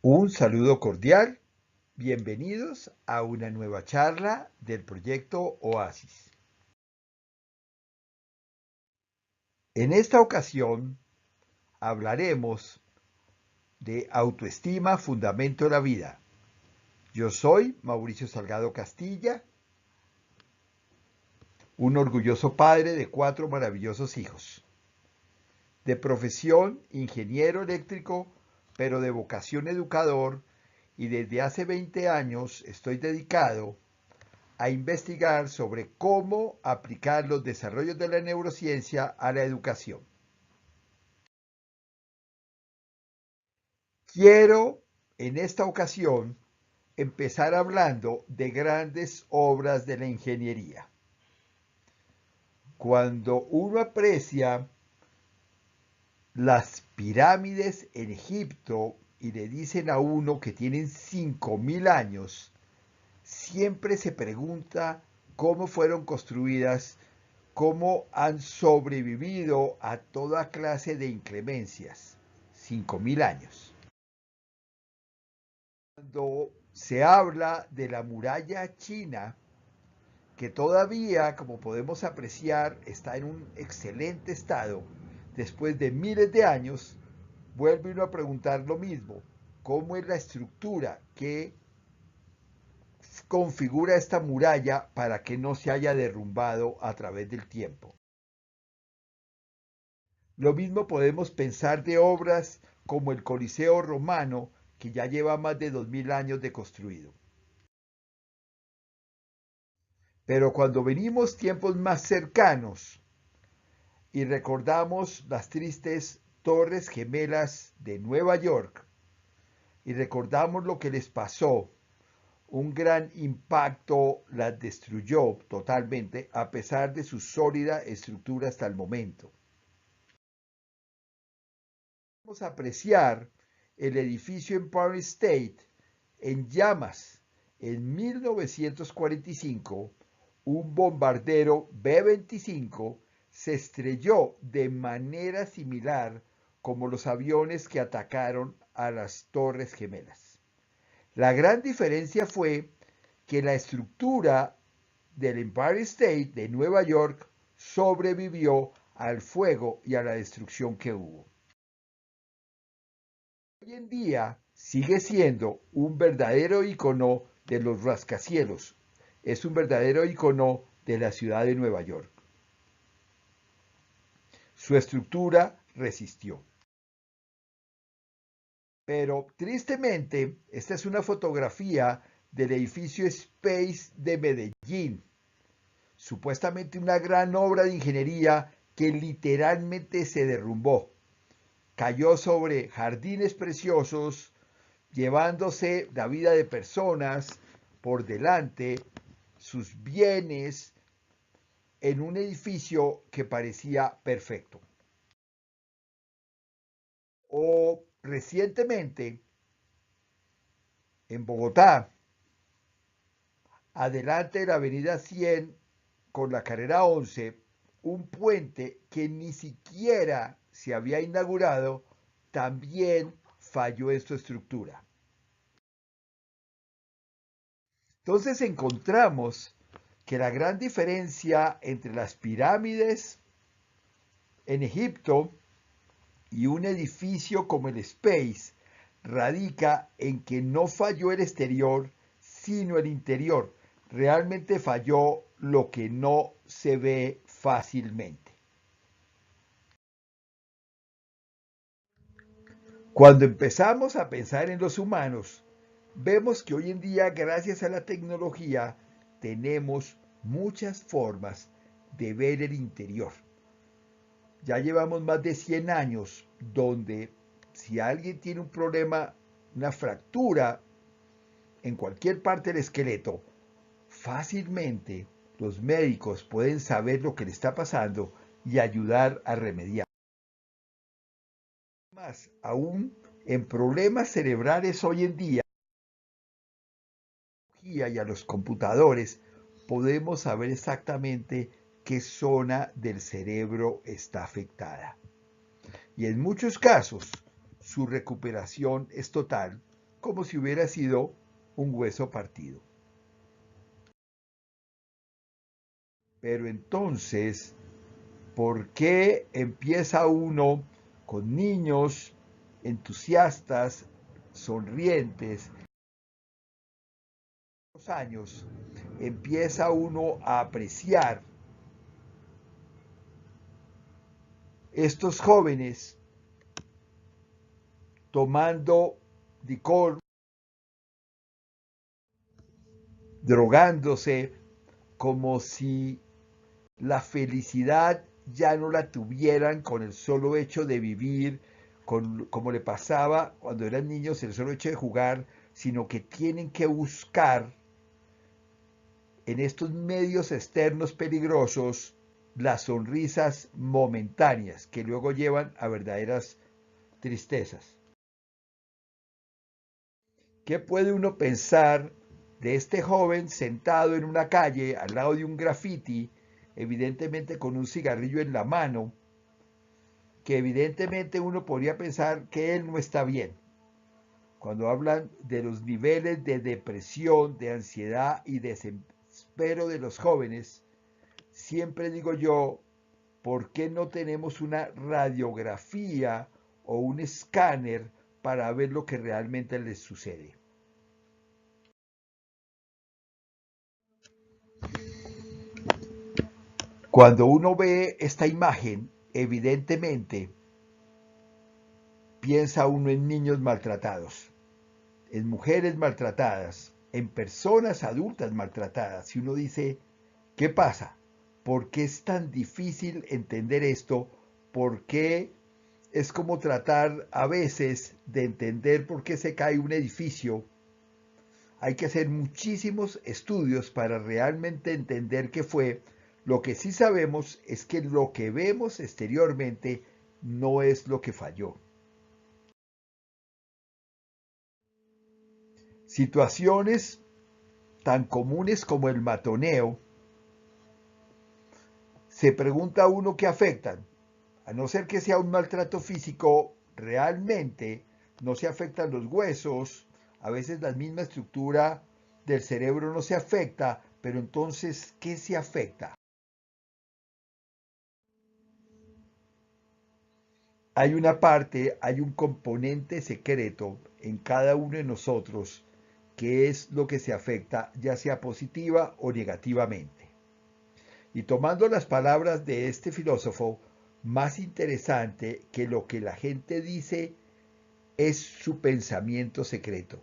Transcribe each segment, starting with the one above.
Un saludo cordial, bienvenidos a una nueva charla del proyecto Oasis. En esta ocasión hablaremos de autoestima, fundamento de la vida. Yo soy Mauricio Salgado Castilla, un orgulloso padre de 4 maravillosos hijos. De profesión ingeniero eléctrico, pero de vocación educador, y desde hace 20 años estoy dedicado a investigar sobre cómo aplicar los desarrollos de la neurociencia a la educación. Quiero, en esta ocasión, empezar hablando de grandes obras de la ingeniería. Cuando uno aprecia las pirámides en Egipto y le dicen a uno que tienen 5.000 años, siempre se pregunta cómo fueron construidas, cómo han sobrevivido a toda clase de inclemencias. 5.000 años. Cuando se habla de la muralla china, que todavía, como podemos apreciar, está en un excelente estado, después de miles de años, vuelve uno a preguntar lo mismo: ¿cómo es la estructura que configura esta muralla para que no se haya derrumbado a través del tiempo? Lo mismo podemos pensar de obras como el Coliseo romano, que ya lleva más de 2000 años de construido. Pero cuando venimos tiempos más cercanos y recordamos las tristes Torres Gemelas de Nueva York y recordamos lo que les pasó, un gran impacto las destruyó totalmente a pesar de su sólida estructura hasta el momento. Vamos a apreciar el edificio Empire State en llamas. En 1945, un bombardero B-25 se estrelló de manera similar como los aviones que atacaron a las Torres Gemelas. La gran diferencia fue que la estructura del Empire State de Nueva York sobrevivió al fuego y a la destrucción que hubo. Hoy en día sigue siendo un verdadero icono de los rascacielos. Es un verdadero icono de la ciudad de Nueva York. Su estructura resistió. Pero tristemente, esta es una fotografía del edificio Space de Medellín. Supuestamente una gran obra de ingeniería que literalmente se derrumbó. Cayó sobre jardines preciosos, llevándose la vida de personas por delante, sus bienes, en un edificio que parecía perfecto. O recientemente, en Bogotá, adelante de la avenida 100 con la carrera 11, un puente que ni siquiera se había inaugurado también falló en su estructura. Entonces encontramos que la gran diferencia entre las pirámides en Egipto y un edificio como el Space radica en que no falló el exterior, sino el interior. Realmente falló lo que no se ve fácilmente. Cuando empezamos a pensar en los humanos, vemos que hoy en día, gracias a la tecnología, tenemos muchas formas de ver el interior. Ya llevamos más de 100 años donde si alguien tiene un problema, una fractura en cualquier parte del esqueleto, fácilmente los médicos pueden saber lo que le está pasando y ayudar a remediar. Más aún, en problemas cerebrales hoy en día, y a los computadores, podemos saber exactamente qué zona del cerebro está afectada. Y en muchos casos, su recuperación es total como si hubiera sido un hueso partido. Pero entonces, ¿por qué empieza uno con niños entusiastas, sonrientes? Los años empieza uno a apreciar estos jóvenes tomando licor, drogándose, como si la felicidad ya no la tuvieran con el solo hecho de vivir, como le pasaba cuando eran niños, el solo hecho de jugar, sino que tienen que buscar en estos medios externos peligrosos las sonrisas momentáneas que luego llevan a verdaderas tristezas. ¿Qué puede uno pensar de este joven sentado en una calle al lado de un graffiti, evidentemente con un cigarrillo en la mano, que evidentemente uno podría pensar que él no está bien? Cuando hablan de los niveles de depresión, de ansiedad y desespero de los jóvenes, siempre digo yo, ¿por qué no tenemos una radiografía o un escáner para ver lo que realmente les sucede? Cuando uno ve esta imagen, evidentemente piensa uno en niños maltratados, en mujeres maltratadas, en personas adultas maltratadas. Y uno dice, ¿qué pasa? ¿Por qué es tan difícil entender esto? ¿Por qué es como tratar a veces de entender por qué se cae un edificio? Hay que hacer muchísimos estudios para realmente entender qué fue. Lo que sí sabemos es que lo que vemos exteriormente no es lo que falló. Situaciones tan comunes como el matoneo, se pregunta uno qué afectan. A no ser que sea un maltrato físico, realmente no se afectan los huesos, a veces la misma estructura del cerebro no se afecta, pero entonces, ¿qué se afecta? Hay una parte, hay un componente secreto en cada uno de nosotros que es lo que se afecta, ya sea positiva o negativamente. Y tomando las palabras de este filósofo, más interesante que lo que la gente dice es su pensamiento secreto.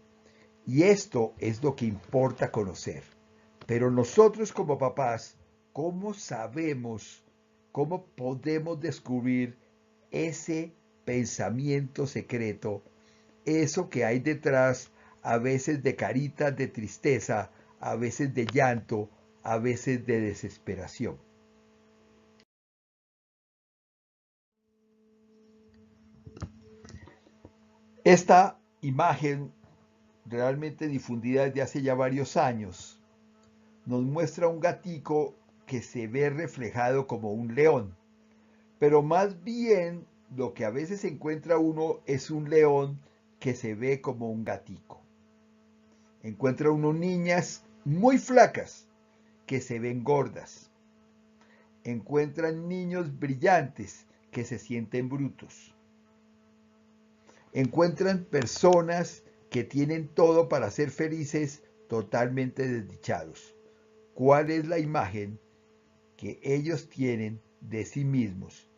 Y esto es lo que importa conocer. Pero nosotros como papás, ¿cómo sabemos, cómo podemos descubrir ese pensamiento secreto, eso que hay detrás, a veces de caritas de tristeza, a veces de llanto, a veces de desesperación? Esta imagen, realmente difundida desde hace ya varios años, nos muestra un gatico que se ve reflejado como un león, pero más bien lo que a veces encuentra uno es un león que se ve como un gatico. Encuentra uno niñas muy flacas que se ven gordas. Encuentran niños brillantes que se sienten brutos. Encuentran personas que tienen todo para ser felices, totalmente desdichados. ¿Cuál es la imagen que ellos tienen de sí mismos?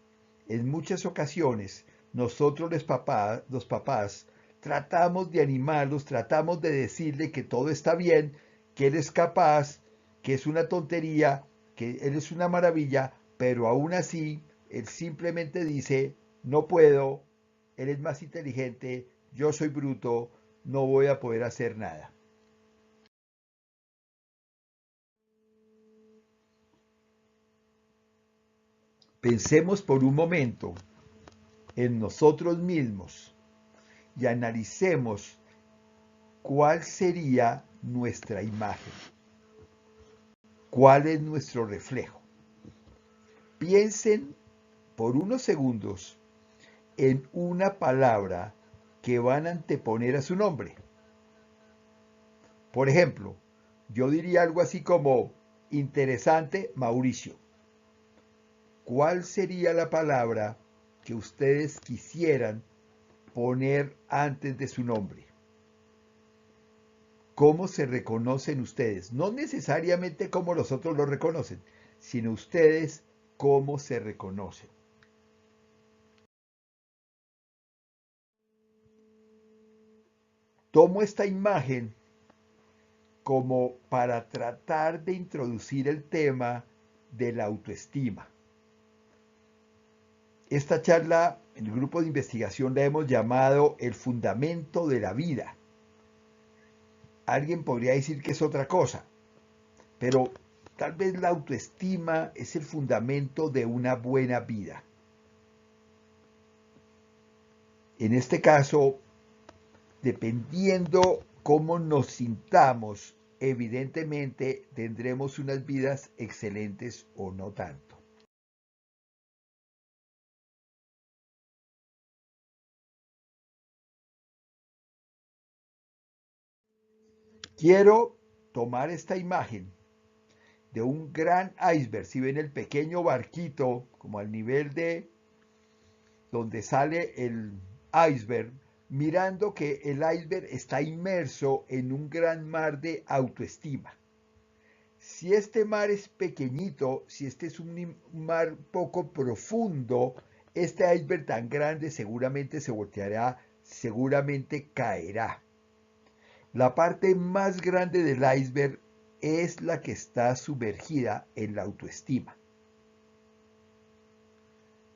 En muchas ocasiones, nosotros los papás, tratamos de animarlos, tratamos de decirle que todo está bien, que él es capaz, que es una tontería, que él es una maravilla, pero aún así, él simplemente dice, no puedo, él es más inteligente, yo soy bruto, no voy a poder hacer nada. Pensemos por un momento en nosotros mismos y analicemos cuál sería nuestra imagen, cuál es nuestro reflejo. Piensen por unos segundos en una palabra que van a anteponer a su nombre. Por ejemplo, yo diría algo así como interesante Mauricio. ¿Cuál sería la palabra que ustedes quisieran poner antes de su nombre? ¿Cómo se reconocen ustedes? No necesariamente cómo los otros lo reconocen, sino ustedes cómo se reconocen. Tomo esta imagen como para tratar de introducir el tema de la autoestima. Esta charla en el grupo de investigación la hemos llamado el fundamento de la vida. Alguien podría decir que es otra cosa, pero tal vez la autoestima es el fundamento de una buena vida. En este caso, dependiendo cómo nos sintamos, evidentemente tendremos unas vidas excelentes o no tanto. Quiero tomar esta imagen de un gran iceberg. Si ven el pequeño barquito, como al nivel de donde sale el iceberg, mirando que el iceberg está inmerso en un gran mar de autoestima. Si este mar es pequeñito, si este es un mar poco profundo, este iceberg tan grande seguramente se volteará, seguramente caerá. La parte más grande del iceberg es la que está sumergida en la autoestima.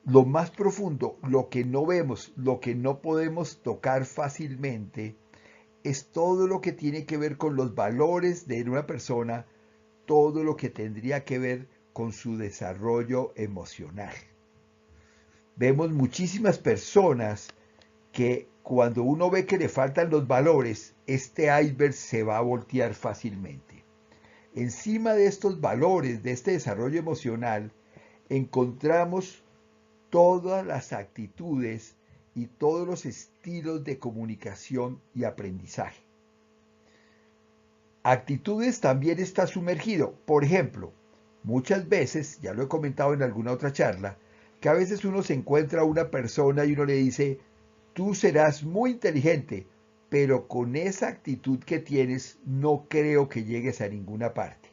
Lo más profundo, lo que no vemos, lo que no podemos tocar fácilmente, es todo lo que tiene que ver con los valores de una persona, todo lo que tendría que ver con su desarrollo emocional. Vemos muchísimas personas que cuando uno ve que le faltan los valores, este iceberg se va a voltear fácilmente. Encima de estos valores, de este desarrollo emocional, encontramos todas las actitudes y todos los estilos de comunicación y aprendizaje. Actitudes también está sumergido. Por ejemplo, muchas veces, ya lo he comentado en alguna otra charla, que a veces uno se encuentra a una persona y uno le dice, tú serás muy inteligente, pero con esa actitud que tienes no creo que llegues a ninguna parte.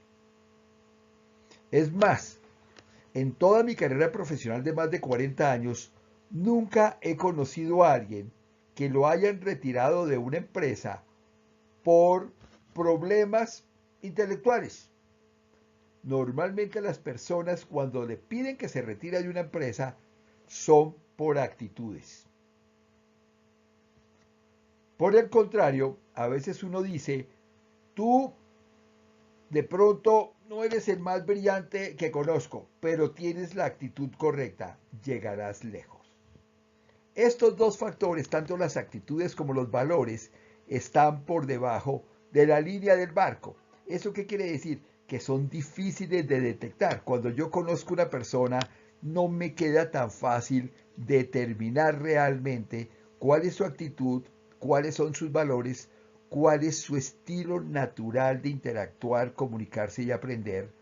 Es más, en toda mi carrera profesional de más de 40 años, nunca he conocido a alguien que lo hayan retirado de una empresa por problemas intelectuales. Normalmente las personas cuando le piden que se retire de una empresa son por actitudes. Por el contrario, a veces uno dice, tú de pronto no eres el más brillante que conozco, pero tienes la actitud correcta, llegarás lejos. Estos dos factores, tanto las actitudes como los valores, están por debajo de la línea del barco. ¿Eso qué quiere decir? Que son difíciles de detectar. Cuando yo conozco una persona, no me queda tan fácil determinar realmente cuál es su actitud, cuáles son sus valores, cuál es su estilo natural de interactuar, comunicarse y aprender,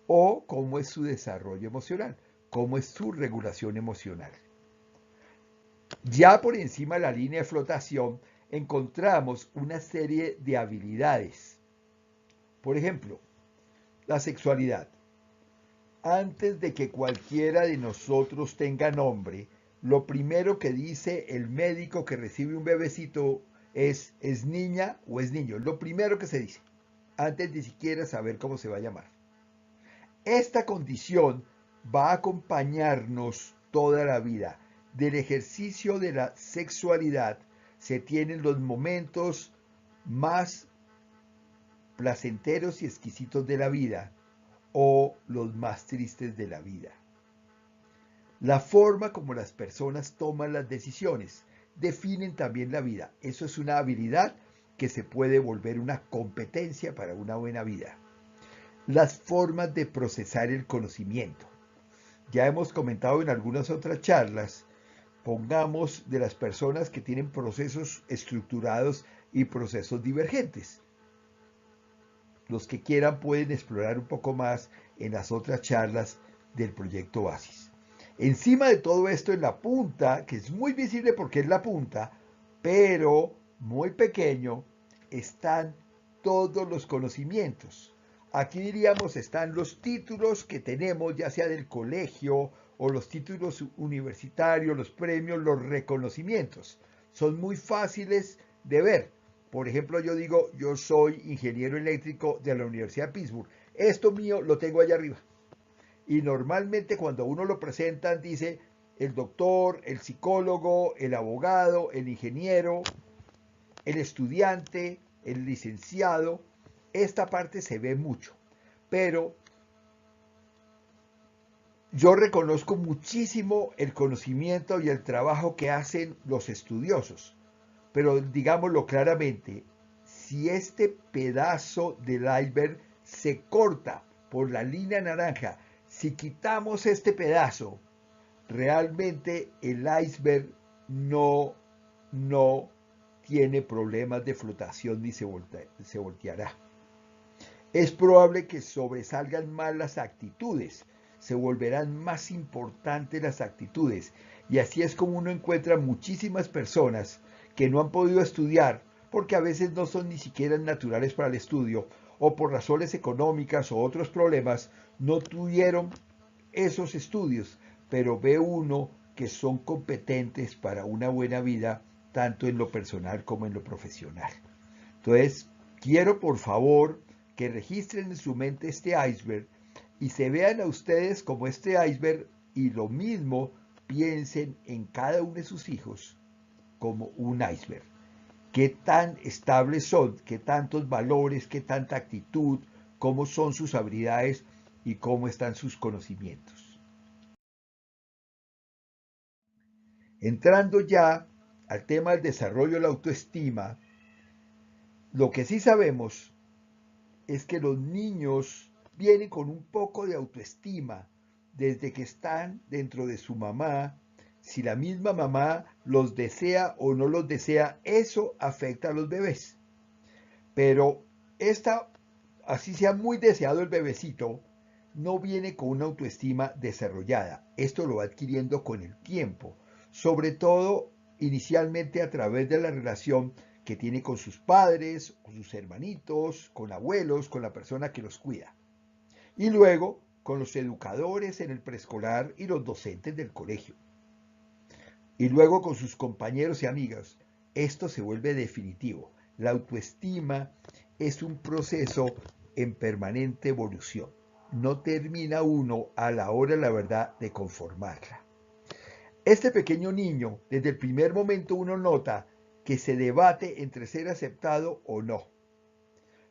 o cómo es su desarrollo emocional, cómo es su regulación emocional. Ya por encima de la línea de flotación encontramos una serie de habilidades. Por ejemplo, la sexualidad. Antes de que cualquiera de nosotros tenga nombre, lo primero que dice el médico que recibe un bebecito es niña o es niño. Lo primero que se dice, antes de siquiera saber cómo se va a llamar. Esta condición va a acompañarnos toda la vida. Del ejercicio de la sexualidad se tienen los momentos más placenteros y exquisitos de la vida o los más tristes de la vida. La forma como las personas toman las decisiones definen también la vida. Eso es una habilidad que se puede volver una competencia para una buena vida. Las formas de procesar el conocimiento. Ya hemos comentado en algunas otras charlas, pongamos de las personas que tienen procesos estructurados y procesos divergentes. los que quieran pueden explorar un poco más en las otras charlas del proyecto Oasis. Encima de todo esto, en la punta, que es muy visible porque es la punta, pero muy pequeño, están todos los conocimientos. Aquí diríamos están los títulos que tenemos, ya sea del colegio o los títulos universitarios, los premios, los reconocimientos. Son muy fáciles de ver. Por ejemplo, yo digo, yo soy ingeniero eléctrico de la Universidad de Pittsburgh. Esto mío lo tengo allá arriba. Y normalmente cuando uno lo presentan dice el doctor, el psicólogo, el abogado, el ingeniero, el estudiante, el licenciado. Esta parte se ve mucho, pero yo reconozco muchísimo el conocimiento y el trabajo que hacen los estudiosos, pero digámoslo claramente, si este pedazo del iceberg se corta por la línea naranja, si quitamos este pedazo, realmente el iceberg no tiene problemas de flotación ni se volteará. Es probable que sobresalgan más las actitudes, se volverán más importantes las actitudes, y así es como uno encuentra muchísimas personas que no han podido estudiar porque a veces no son ni siquiera naturales para el estudio o por razones económicas o otros problemas no tuvieron esos estudios, pero ve uno que son competentes para una buena vida tanto en lo personal como en lo profesional. Entonces, quiero por favor que registren en su mente este iceberg y se vean a ustedes como este iceberg y lo mismo piensen en cada uno de sus hijos como un iceberg. ¿Qué tan estables son? ¿Qué tantos valores? ¿Qué tanta actitud? ¿Cómo son sus habilidades? ¿Y cómo están sus conocimientos? Entrando ya al tema del desarrollo de la autoestima, lo que sí sabemos es que los niños vienen con un poco de autoestima desde que están dentro de su mamá. Si la misma mamá los desea o no los desea, eso afecta a los bebés. Pero así sea muy deseado el bebecito, no viene con una autoestima desarrollada. Esto lo va adquiriendo con el tiempo, sobre todo inicialmente a través de la relación que tiene con sus padres, con sus hermanitos, con abuelos, con la persona que los cuida. Y luego con los educadores en el preescolar y los docentes del colegio. Y luego con sus compañeros y amigas. Esto se vuelve definitivo. La autoestima es un proceso en permanente evolución. No termina uno a la hora, la verdad, de conformarla. Este pequeño niño, desde el primer momento uno nota que se debate entre ser aceptado o no.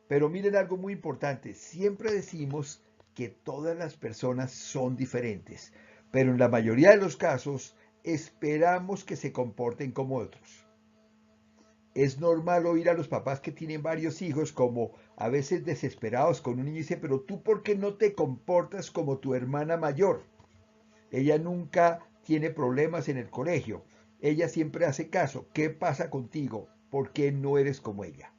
Pero miren algo muy importante, siempre decimos que todas las personas son diferentes, pero en la mayoría de los casos esperamos que se comporten como otros. Es normal oír a los papás que tienen varios hijos como a veces desesperados con un niño y dice, pero tú ¿por qué no te comportas como tu hermana mayor? Ella nunca tiene problemas en el colegio, ella siempre hace caso. ¿Qué pasa contigo? ¿Por qué no eres como ella?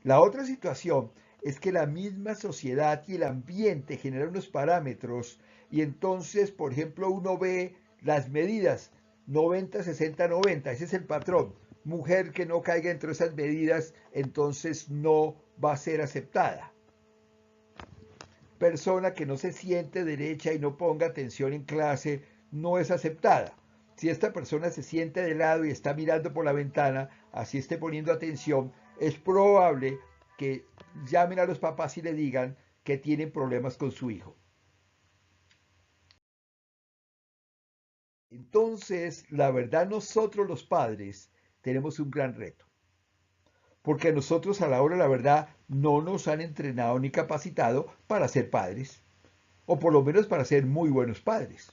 La otra situación es que la misma sociedad y el ambiente generan unos parámetros y entonces, por ejemplo, uno ve las medidas 90, 60, 90, ese es el patrón. Mujer que no caiga entre esas medidas, entonces no va a ser aceptada. Persona que no se siente derecha y no ponga atención en clase, no es aceptada. Si esta persona se siente de lado y está mirando por la ventana, así esté poniendo atención, es probable que llamen a los papás y le digan que tienen problemas con su hijo. Entonces, la verdad, nosotros los padres tenemos un gran reto, porque nosotros a la hora de la verdad no nos han entrenado ni capacitado para ser padres, o por lo menos para ser muy buenos padres.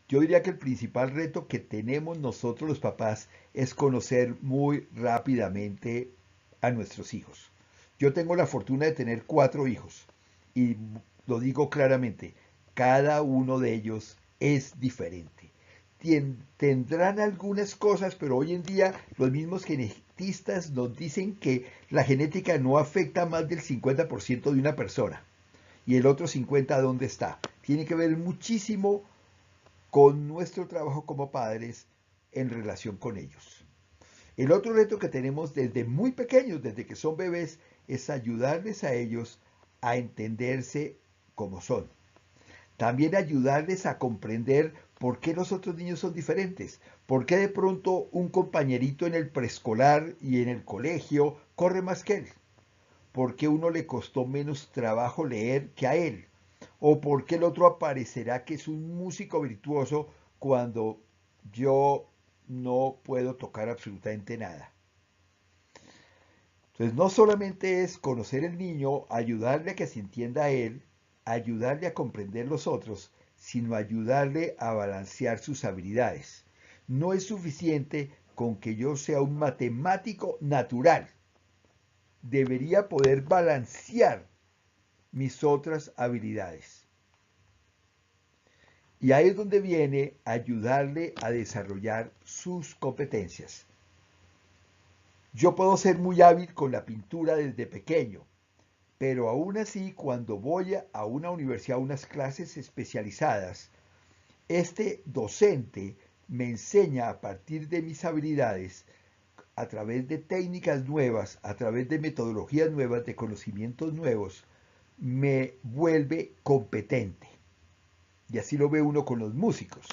Yo diría que el principal reto que tenemos nosotros los papás es conocer muy rápidamente a nuestros hijos. Yo tengo la fortuna de tener 4 hijos y lo digo claramente, cada uno de ellos es diferente. tendrán algunas cosas, pero hoy en día los mismos genetistas nos dicen que la genética no afecta más del 50% de una persona. Y el otro 50% ¿dónde está? Tiene que ver muchísimo con nuestro trabajo como padres en relación con ellos. El otro reto que tenemos desde muy pequeños, desde que son bebés, es ayudarles a ellos a entenderse como son. También ayudarles a comprender por qué los otros niños son diferentes. ¿Por qué de pronto un compañerito en el preescolar y en el colegio corre más que él? ¿Por qué uno le costó menos trabajo leer que a él? ¿O por qué el otro aparecerá que es un músico virtuoso cuando yo no puedo tocar absolutamente nada? Entonces, no solamente es conocer el niño, ayudarle a que se entienda a él, ayudarle a comprender los otros, sino ayudarle a balancear sus habilidades. No es suficiente con que yo sea un matemático natural. Debería poder balancear mis otras habilidades. Y ahí es donde viene ayudarle a desarrollar sus competencias. Yo puedo ser muy hábil con la pintura desde pequeño, pero aún así cuando voy a una universidad, a unas clases especializadas, este docente me enseña a partir de mis habilidades, a través de técnicas nuevas, a través de metodologías nuevas, de conocimientos nuevos, me vuelve competente. Y así lo ve uno con los músicos.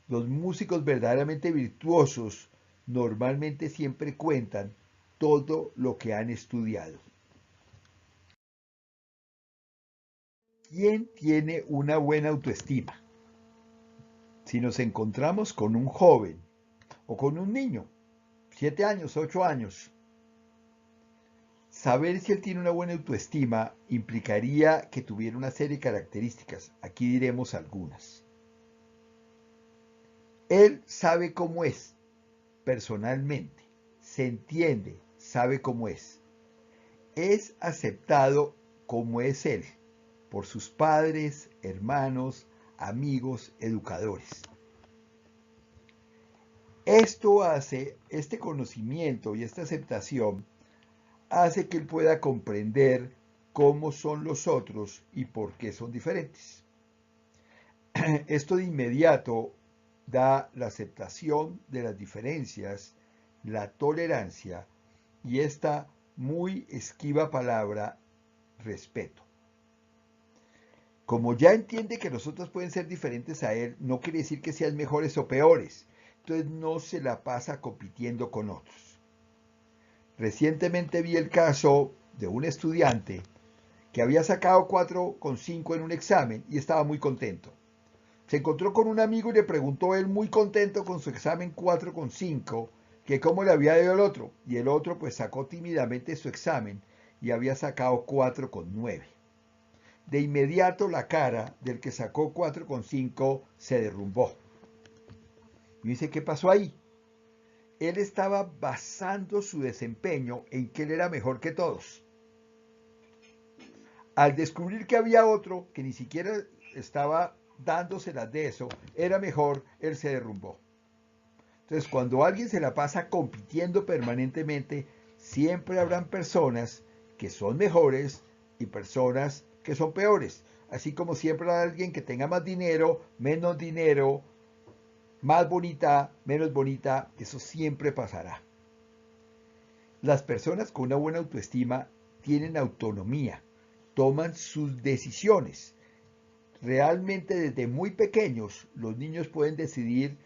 Los músicos verdaderamente virtuosos normalmente siempre cuentan todo lo que han estudiado. ¿Quién tiene una buena autoestima? Si nos encontramos con un joven o con un niño, 7 años, 8 años, saber si él tiene una buena autoestima implicaría que tuviera una serie de características. Aquí diremos algunas. Él sabe cómo es personalmente, se entiende, sabe cómo es aceptado como es él por sus padres, hermanos, amigos, educadores. Esto hace, este conocimiento y esta aceptación hace que él pueda comprender cómo son los otros y por qué son diferentes. Esto de inmediato da la aceptación de las diferencias, la tolerancia y esta muy esquiva palabra, respeto. Como ya entiende que los otros pueden ser diferentes a él, no quiere decir que sean mejores o peores. Entonces no se la pasa compitiendo con otros. Recientemente vi el caso de un estudiante que había sacado 4,5 en un examen y estaba muy contento. Se encontró con un amigo y le preguntó él muy contento con su examen 4,5 que cómo le había ido el otro. Y el otro pues sacó tímidamente su examen y había sacado 4,9. De inmediato la cara del que sacó 4,5 se derrumbó. Y dice, ¿qué pasó ahí? Él estaba basando su desempeño en que él era mejor que todos. Al descubrir que había otro que ni siquiera estaba dándoselas de eso, era mejor, él se derrumbó. Entonces, cuando alguien se la pasa compitiendo permanentemente, siempre habrán personas que son mejores y personas que son peores. Así como siempre habrá alguien que tenga más dinero, más bonita, menos bonita, eso siempre pasará. Las personas con una buena autoestima tienen autonomía, toman sus decisiones. Realmente desde muy pequeños los niños pueden decidir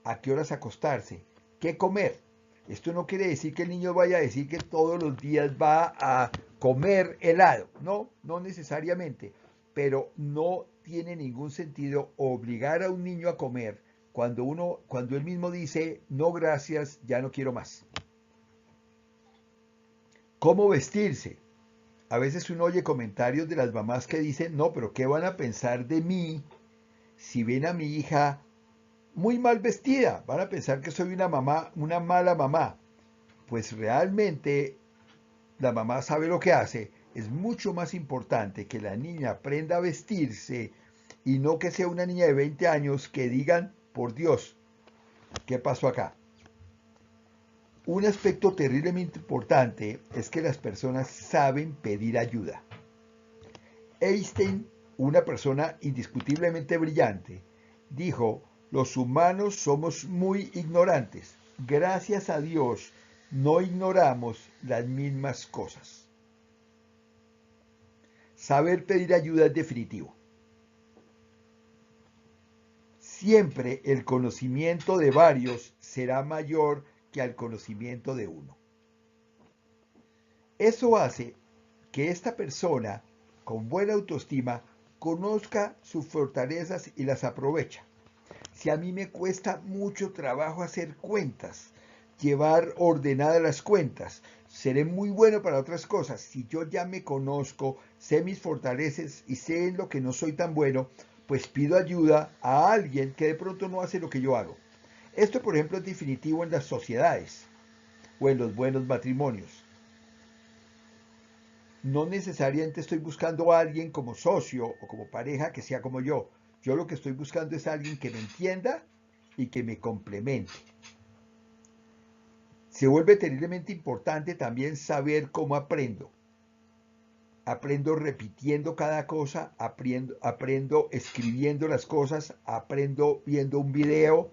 a qué horas acostarse, qué comer. Esto no quiere decir que el niño vaya a decir que todos los días va a comer helado. No, no necesariamente. Pero no tiene ningún sentido obligar a un niño a comer cuando él mismo dice, no gracias, ya no quiero más. ¿Cómo vestirse? A veces uno oye comentarios de las mamás que dicen, no, pero ¿qué van a pensar de mí si ven a mi hija muy mal vestida? Van a pensar que soy una mala mamá. Pues realmente la mamá sabe lo que hace. Es mucho más importante que la niña aprenda a vestirse y no que sea una niña de 20 años que digan por Dios, ¿qué pasó acá? Un aspecto terriblemente importante es que las personas saben pedir ayuda. Einstein, una persona indiscutiblemente brillante, dijo, los humanos somos muy ignorantes. Gracias a Dios, no ignoramos las mismas cosas. Saber pedir ayuda es definitivo. Siempre el conocimiento de varios será mayor que el conocimiento de uno. Eso hace que esta persona con buena autoestima conozca sus fortalezas y las aprovecha. Si a mí me cuesta mucho trabajo hacer cuentas, llevar ordenadas las cuentas, seré muy bueno para otras cosas. Si yo ya me conozco, sé mis fortalezas y sé en lo que no soy tan bueno, pues pido ayuda a alguien que de pronto no hace lo que yo hago. Esto, por ejemplo, es definitivo en las sociedades o en los buenos matrimonios. No necesariamente estoy buscando a alguien como socio o como pareja que sea como yo. Yo lo que estoy buscando es alguien que me entienda y que me complemente. Se vuelve terriblemente importante también saber cómo aprendo. Aprendo repitiendo cada cosa, aprendo escribiendo las cosas, aprendo viendo un video,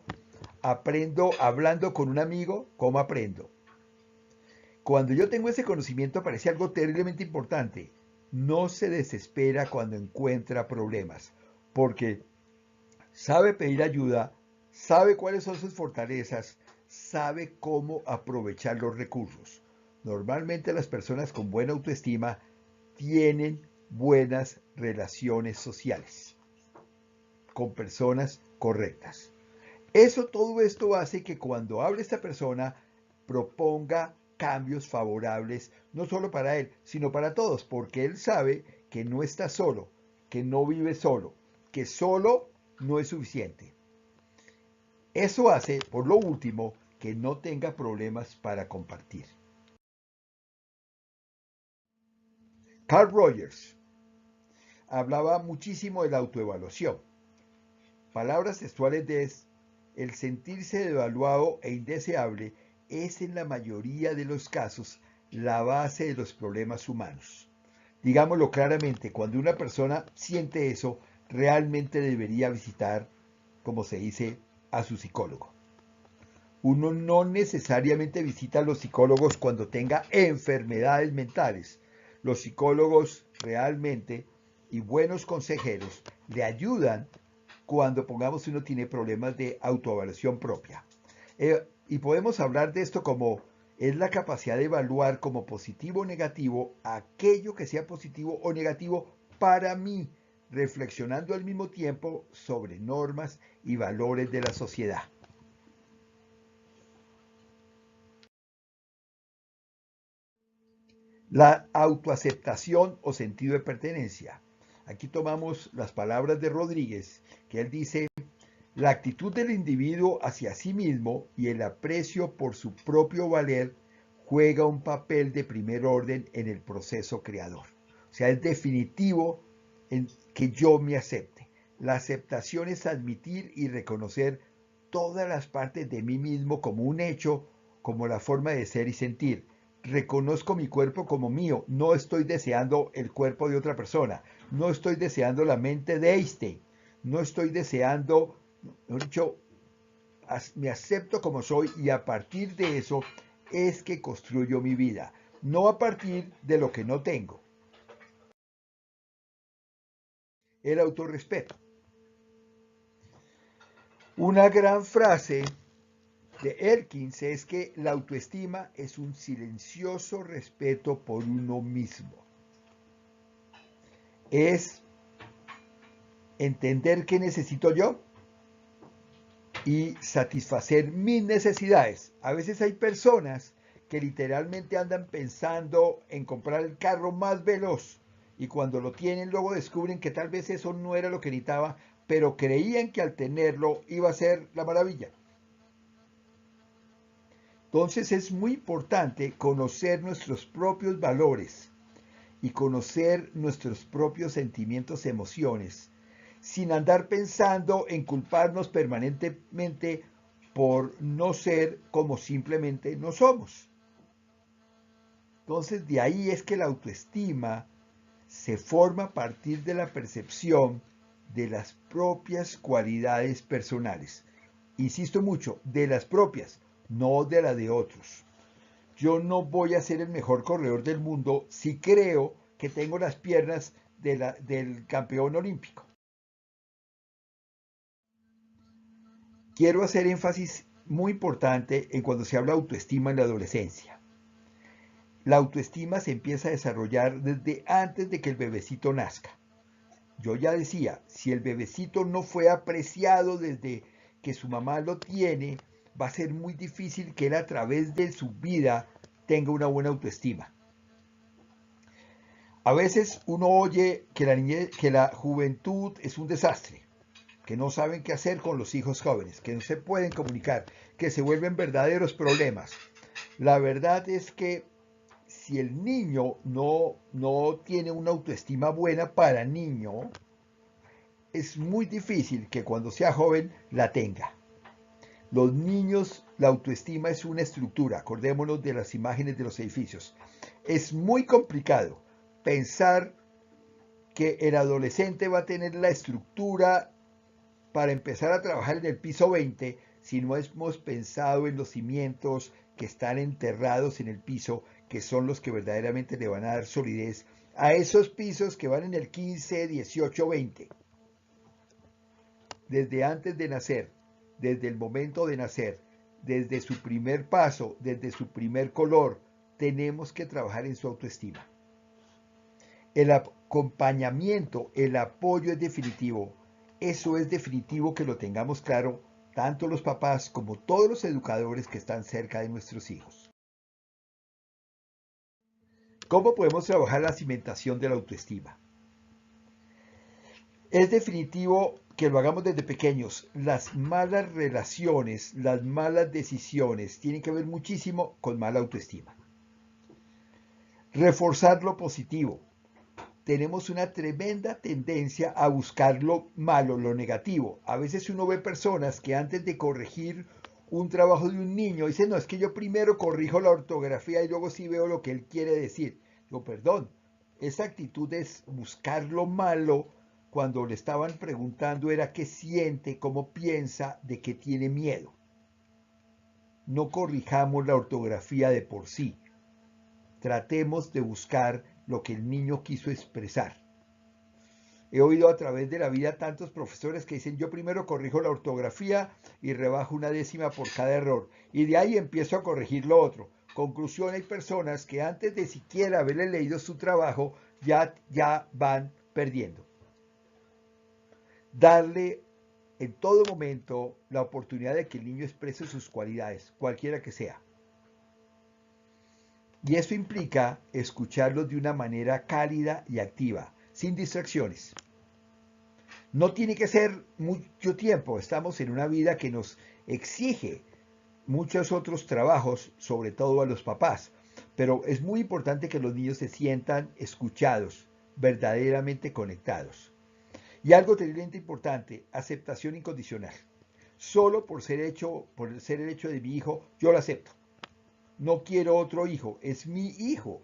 aprendo hablando con un amigo, ¿cómo aprendo? Cuando yo tengo ese conocimiento aparece algo terriblemente importante. No se desespera cuando encuentra problemas, porque sabe pedir ayuda, sabe cuáles son sus fortalezas, sabe cómo aprovechar los recursos. Normalmente las personas con buena autoestima tienen buenas relaciones sociales con personas correctas. Todo esto hace que cuando hable esta persona proponga cambios favorables, no solo para él, sino para todos, porque él sabe que no está solo, que no vive solo, que solo no es suficiente. Eso hace, por lo último, que no tenga problemas para compartir. Carl Rogers hablaba muchísimo de la autoevaluación. Palabras textuales de el sentirse devaluado e indeseable es en la mayoría de los casos la base de los problemas humanos. Digámoslo claramente, cuando una persona siente eso, realmente debería visitar, como se dice, a su psicólogo. Uno no necesariamente visita a los psicólogos cuando tenga enfermedades mentales. Los psicólogos realmente y buenos consejeros le ayudan cuando, pongamos, uno tiene problemas de autoevaluación propia. Y podemos hablar de esto como es la capacidad de evaluar como positivo o negativo aquello que sea positivo o negativo para mí, reflexionando al mismo tiempo sobre normas y valores de la sociedad. La autoaceptación o sentido de pertenencia. Aquí tomamos las palabras de Rodríguez, que él dice, la actitud del individuo hacia sí mismo y el aprecio por su propio valer juega un papel de primer orden en el proceso creador. O sea, es definitivo en que yo me acepte. La aceptación es admitir y reconocer todas las partes de mí mismo como un hecho, como la forma de ser y sentir. Reconozco mi cuerpo como mío, no estoy deseando el cuerpo de otra persona, no estoy deseando la mente de Einstein, no estoy deseando, mejor dicho, me acepto como soy y a partir de eso es que construyo mi vida, no a partir de lo que no tengo. El autorrespeto. Una gran frase de Elkins es que la autoestima es un silencioso respeto por uno mismo. Es entender qué necesito yo y satisfacer mis necesidades. A veces hay personas que literalmente andan pensando en comprar el carro más veloz y cuando lo tienen luego descubren que tal vez eso no era lo que necesitaba, pero creían que al tenerlo iba a ser la maravilla. Entonces es muy importante conocer nuestros propios valores y conocer nuestros propios sentimientos, emociones, sin andar pensando en culparnos permanentemente por no ser como simplemente no somos. Entonces, de ahí es que la autoestima se forma a partir de la percepción de las propias cualidades personales. Insisto mucho, de las propias, no de las de otros. Yo no voy a ser el mejor corredor del mundo si creo que tengo las piernas del campeón olímpico. Quiero hacer énfasis muy importante en cuando se habla de autoestima en la adolescencia. La autoestima se empieza a desarrollar desde antes de que el bebecito nazca. Yo ya decía, si el bebecito no fue apreciado desde que su mamá lo tiene, va a ser muy difícil que él a través de su vida tenga una buena autoestima. A veces uno oye que la juventud es un desastre, que no saben qué hacer con los hijos jóvenes, que no se pueden comunicar, que se vuelven verdaderos problemas. La verdad es que si el niño no tiene una autoestima buena para niño, es muy difícil que cuando sea joven la tenga. Los niños, la autoestima es una estructura, acordémonos de las imágenes de los edificios. Es muy complicado pensar que el adolescente va a tener la estructura para empezar a trabajar en el piso 20 si no hemos pensado en los cimientos que están enterrados en el piso, que son los que verdaderamente le van a dar solidez a esos pisos que van en el 15, 18, 20. Desde antes de nacer, desde el momento de nacer, desde su primer paso, desde su primer color, tenemos que trabajar en su autoestima. El acompañamiento, el apoyo es definitivo. Eso es definitivo que lo tengamos claro tanto los papás como todos los educadores que están cerca de nuestros hijos. ¿Cómo podemos trabajar la cimentación de la autoestima? Es definitivo que lo hagamos desde pequeños. Las malas relaciones, las malas decisiones tienen que ver muchísimo con mala autoestima. Reforzar lo positivo. Tenemos una tremenda tendencia a buscar lo malo, lo negativo. A veces uno ve personas que antes de corregir un trabajo de un niño dicen, no, es que yo primero corrijo la ortografía y luego sí veo lo que él quiere decir. Yo, perdón, esa actitud es buscar lo malo cuando le estaban preguntando era qué siente, cómo piensa, de qué tiene miedo. No corrijamos la ortografía de por sí. Tratemos de buscar lo que el niño quiso expresar. He oído a través de la vida tantos profesores que dicen yo primero corrijo la ortografía y rebajo una décima por cada error y de ahí empiezo a corregir lo otro. Conclusión, hay personas que antes de siquiera haberle leído su trabajo ya van perdiendo. Darle en todo momento la oportunidad de que el niño exprese sus cualidades, cualquiera que sea. Y eso implica escucharlos de una manera cálida y activa, sin distracciones. No tiene que ser mucho tiempo, estamos en una vida que nos exige muchos otros trabajos, sobre todo a los papás, pero es muy importante que los niños se sientan escuchados, verdaderamente conectados. Y algo terriblemente importante, aceptación incondicional. Solo por ser el hecho de mi hijo, yo lo acepto. No quiero otro hijo, es mi hijo.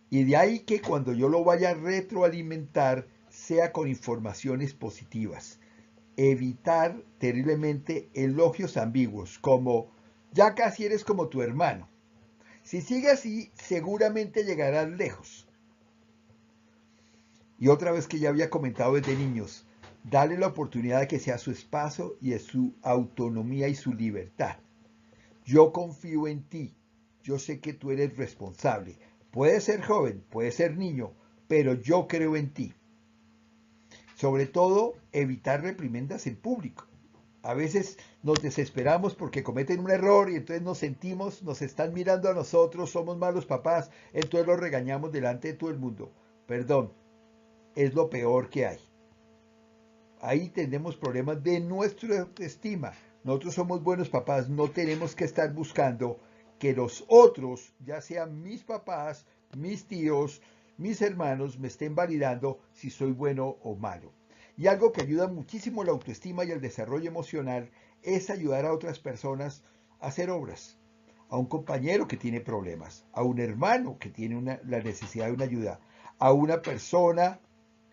Y de ahí que cuando yo lo vaya a retroalimentar, sea con informaciones positivas. Evitar terriblemente elogios ambiguos, como, ya casi eres como tu hermano. Si sigue así, seguramente llegarás lejos. Y otra vez que ya había comentado desde niños, dale la oportunidad de que sea su espacio y de su autonomía y su libertad. Yo confío en ti, yo sé que tú eres responsable. Puedes ser joven, puedes ser niño, pero yo creo en ti. Sobre todo, evitar reprimendas en público. A veces nos desesperamos porque cometen un error y entonces nos sentimos, nos están mirando a nosotros, somos malos papás, entonces los regañamos delante de todo el mundo. Perdón, es lo peor que hay. Ahí tenemos problemas de nuestra autoestima. Nosotros somos buenos papás, no tenemos que estar buscando que los otros, ya sean mis papás, mis tíos, mis hermanos me estén validando si soy bueno o malo. Y algo que ayuda muchísimo a la autoestima y al desarrollo emocional es ayudar a otras personas a hacer obras. A un compañero que tiene problemas, a un hermano que tiene la necesidad de una ayuda, a una persona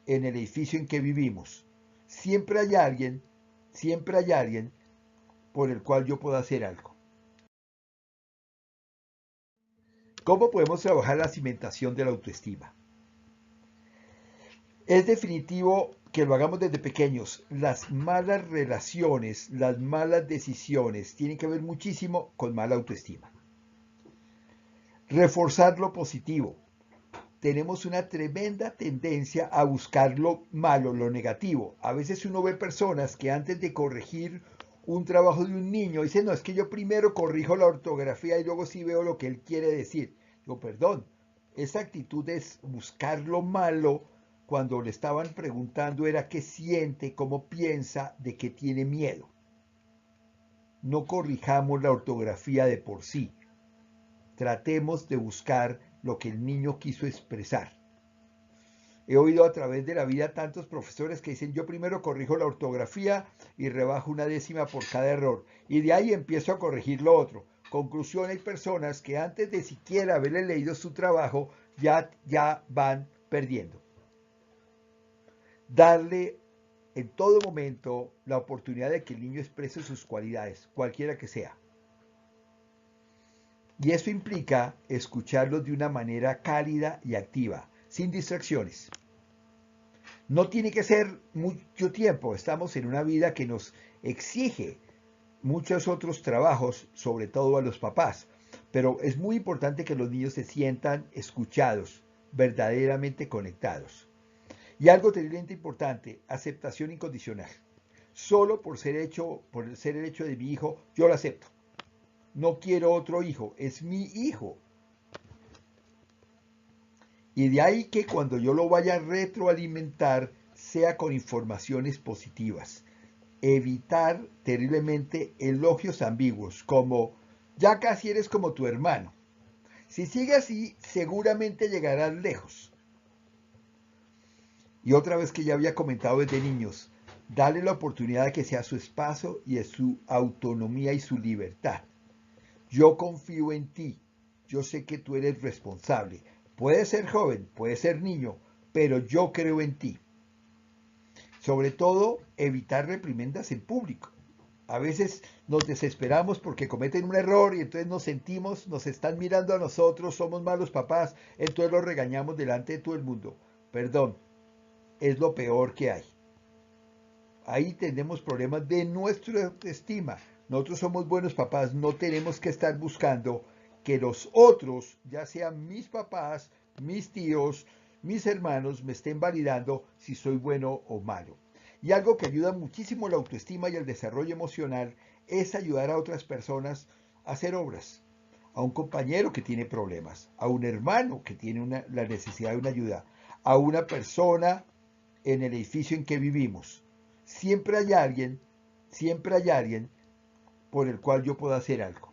en el edificio en que vivimos. Siempre hay alguien por el cual yo pueda hacer algo. ¿Cómo podemos trabajar la cimentación de la autoestima? Es definitivo que lo hagamos desde pequeños. Las malas relaciones, las malas decisiones tienen que ver muchísimo con mala autoestima. Reforzar lo positivo. Tenemos una tremenda tendencia a buscar lo malo, lo negativo. A veces uno ve personas que antes de corregir un trabajo de un niño dicen, no, es que yo primero corrijo la ortografía y luego sí veo lo que él quiere decir. Digo, perdón, esa actitud es buscar lo malo cuando le estaban preguntando era qué siente, cómo piensa, de qué tiene miedo. No corrijamos la ortografía de por sí. Tratemos de buscar lo que el niño quiso expresar. He oído a través de la vida tantos profesores que dicen yo primero corrijo la ortografía y rebajo una décima por cada error y de ahí empiezo a corregir lo otro. Conclusión, hay personas que antes de siquiera haberle leído su trabajo ya van perdiendo. Darle en todo momento la oportunidad de que el niño exprese sus cualidades, cualquiera que sea. Y eso implica escucharlos de una manera cálida y activa, sin distracciones. No tiene que ser mucho tiempo, estamos en una vida que nos exige muchos otros trabajos, sobre todo a los papás, pero es muy importante que los niños se sientan escuchados, verdaderamente conectados. Y algo terriblemente importante, aceptación incondicional. Solo por ser el hecho de mi hijo, yo lo acepto. No quiero otro hijo, es mi hijo. Y de ahí que cuando yo lo vaya a retroalimentar, sea con informaciones positivas. Evitar terriblemente elogios ambiguos, como, ya casi eres como tu hermano. Si sigue así, seguramente llegarás lejos. Y otra vez que ya había comentado desde niños, dale la oportunidad de que sea su espacio y de su autonomía y su libertad. Yo confío en ti, yo sé que tú eres responsable. Puedes ser joven, puedes ser niño, pero yo creo en ti. Sobre todo, evitar reprimendas en público. A veces nos desesperamos porque cometen un error y entonces nos sentimos, nos están mirando a nosotros, somos malos papás, entonces los regañamos delante de todo el mundo. Perdón, es lo peor que hay. Ahí tenemos problemas de nuestra autoestima. Nosotros somos buenos papás, no tenemos que estar buscando que los otros, ya sean mis papás, mis tíos, mis hermanos, me estén validando si soy bueno o malo. Y algo que ayuda muchísimo a la autoestima y al desarrollo emocional es ayudar a otras personas a hacer obras. A un compañero que tiene problemas, a un hermano que tiene la necesidad de una ayuda, a una persona en el edificio en que vivimos. Siempre hay alguien por el cual yo pueda hacer algo.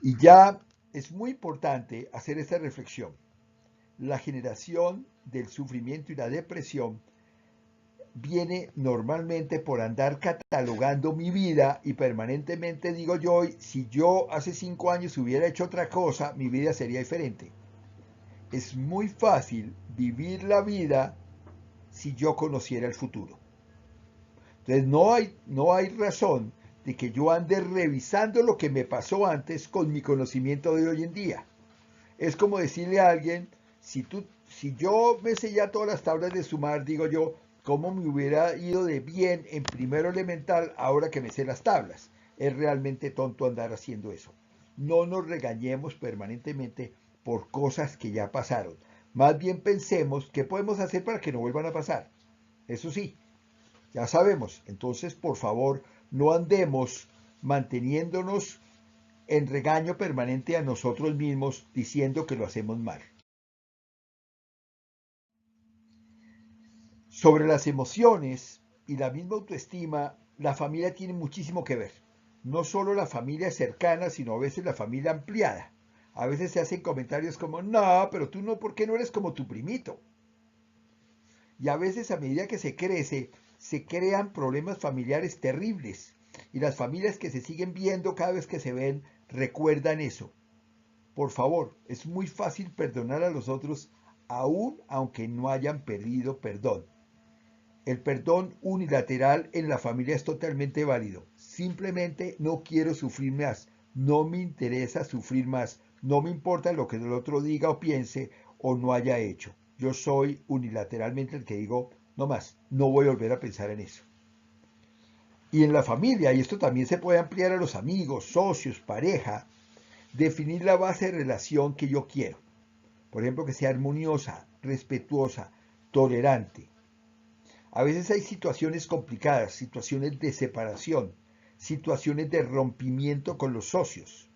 Y ya es muy importante hacer esta reflexión. La generación del sufrimiento y la depresión viene normalmente por andar catalogando mi vida y permanentemente digo yo, si yo hace 5 años hubiera hecho otra cosa, mi vida sería diferente. Es muy fácil vivir la vida si yo conociera el futuro. Entonces no hay razón de que yo ande revisando lo que me pasó antes con mi conocimiento de hoy en día. Es como decirle a alguien, si yo me sé ya todas las tablas de sumar, digo yo, ¿cómo me hubiera ido de bien en primero elemental ahora que me sé las tablas? Es realmente tonto andar haciendo eso. No nos regañemos permanentemente por cosas que ya pasaron. Más bien pensemos qué podemos hacer para que no vuelvan a pasar. Eso sí, ya sabemos. Entonces, por favor, no andemos manteniéndonos en regaño permanente a nosotros mismos diciendo que lo hacemos mal. Sobre las emociones y la misma autoestima, la familia tiene muchísimo que ver. No solo la familia cercana, sino a veces la familia ampliada. A veces se hacen comentarios como, no, pero tú no, ¿por qué no eres como tu primito? Y a veces a medida que se crece, se crean problemas familiares terribles. Y las familias que se siguen viendo cada vez que se ven recuerdan eso. Por favor, es muy fácil perdonar a los otros aún aunque no hayan pedido perdón. El perdón unilateral en la familia es totalmente válido. Simplemente no quiero sufrir más. No me interesa sufrir más. No me importa lo que el otro diga o piense o no haya hecho. Yo soy unilateralmente el que digo, no más, no voy a volver a pensar en eso. Y en la familia, y esto también se puede ampliar a los amigos, socios, pareja, definir la base de relación que yo quiero. Por ejemplo, que sea armoniosa, respetuosa, tolerante. A veces hay situaciones complicadas, situaciones de separación, situaciones de rompimiento con los socios.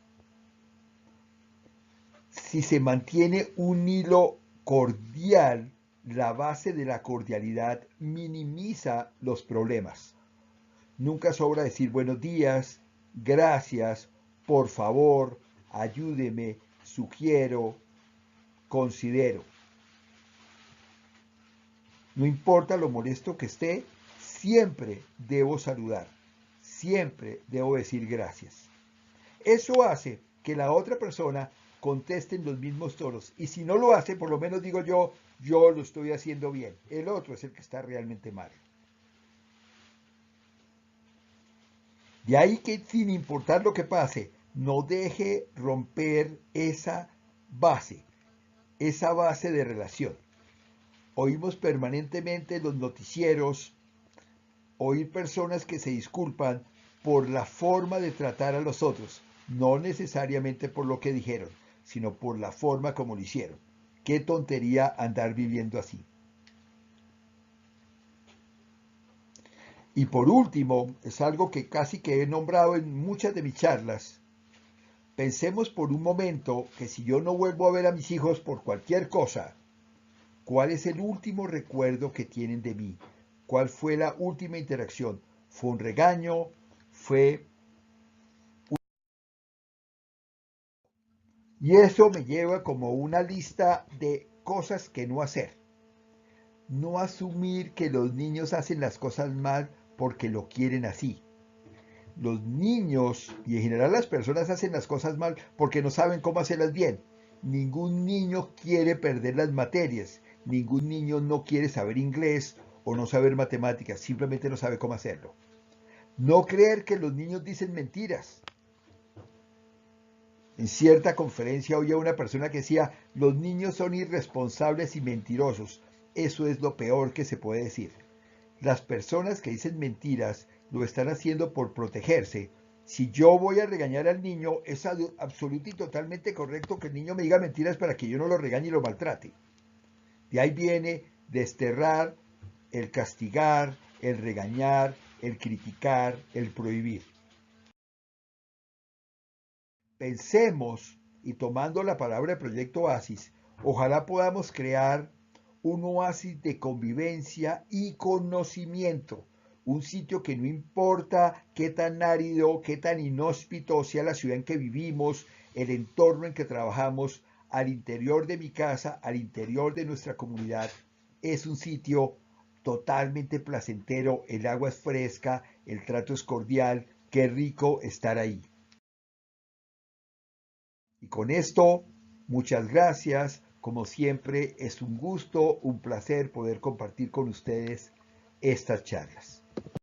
Si se mantiene un hilo cordial, la base de la cordialidad minimiza los problemas. Nunca sobra decir buenos días, gracias, por favor, ayúdeme, sugiero, considero. No importa lo molesto que esté, siempre debo saludar, siempre debo decir gracias. Eso hace que la otra persona conteste en los mismos tonos. Y si no lo hace, por lo menos digo yo lo estoy haciendo bien. El otro es el que está realmente mal. De ahí que sin importar lo que pase, no deje romper esa base de relación. Oímos permanentemente en los noticieros, oír personas que se disculpan por la forma de tratar a los otros, no necesariamente por lo que dijeron, sino por la forma como lo hicieron. Qué tontería andar viviendo así. Y por último, es algo que casi que he nombrado en muchas de mis charlas. Pensemos por un momento que si yo no vuelvo a ver a mis hijos por cualquier cosa, ¿cuál es el último recuerdo que tienen de mí? ¿Cuál fue la última interacción? ¿Fue un regaño? ¿Fue Y eso me lleva como una lista de cosas que no hacer. No asumir que los niños hacen las cosas mal porque lo quieren así. Los niños y en general las personas hacen las cosas mal porque no saben cómo hacerlas bien. Ningún niño quiere perder las materias. Ningún niño no quiere saber inglés o no saber matemáticas. Simplemente no sabe cómo hacerlo. No creer que los niños dicen mentiras. En cierta conferencia oía una persona que decía, los niños son irresponsables y mentirosos. Eso es lo peor que se puede decir. Las personas que dicen mentiras lo están haciendo por protegerse. Si yo voy a regañar al niño, es absoluto y totalmente correcto que el niño me diga mentiras para que yo no lo regañe y lo maltrate. De ahí viene desterrar, el castigar, el regañar, el criticar, el prohibir. Pensemos, y tomando la palabra de Proyecto Oasis, ojalá podamos crear un oasis de convivencia y conocimiento, un sitio que no importa qué tan árido, qué tan inhóspito sea la ciudad en que vivimos, el entorno en que trabajamos, al interior de mi casa, al interior de nuestra comunidad, es un sitio totalmente placentero, el agua es fresca, el trato es cordial, qué rico estar ahí. Y con esto, muchas gracias. Como siempre, es un gusto, un placer poder compartir con ustedes estas charlas.